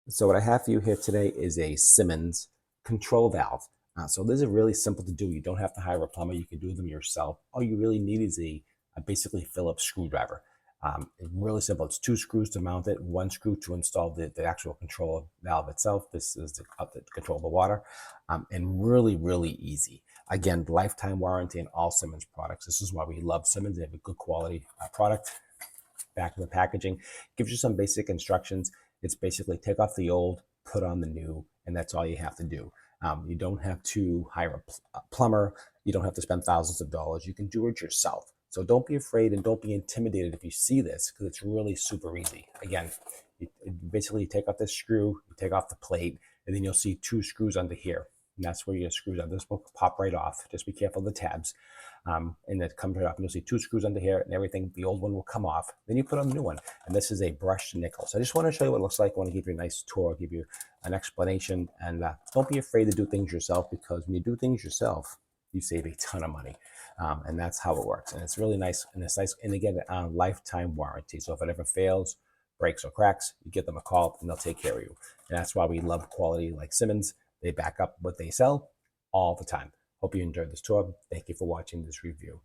So what I have for you here today is a Symmons control valve. So this is really simple to do. You don't have to hire a plumber. You can do them yourself. All you really need is a basically Phillips screwdriver. It's really simple. It's 2 screws to mount it, 1 screw to install the actual control valve itself. This is to control the water, and really easy. Again, lifetime warranty on all Symmons products. This is why we love Symmons. They have a good quality product. Back in the packaging gives you some basic instructions. It's basically take off the old, put on the new, and that's all you have to do. You don't have to hire a plumber. You don't have to spend thousands of dollars. You can do it yourself. So don't be afraid and don't be intimidated if you see this, because it's really super easy. Again, basically you take off this screw, you take off the plate, and then you'll see 2 screws under here. And that's where your screws are. This will pop right off. Just be careful of the tabs. And it comes right off, and you'll see 2 screws under here and everything. The old one will come off. Then you put on the new one, and this is a brushed nickel. So I just want to show you what it looks like. I want to give you a nice tour, give you an explanation, and don't be afraid to do things yourself, because when you do things yourself, you save a ton of money, and that's how it works. And it's really nice, and it's nice, and again, lifetime warranty. So if it ever fails, breaks or cracks, you give them a call and they'll take care of you. And that's why we love quality like Symmons. They back up what they sell all the time. Hope you enjoyed this tour. Thank you for watching this review.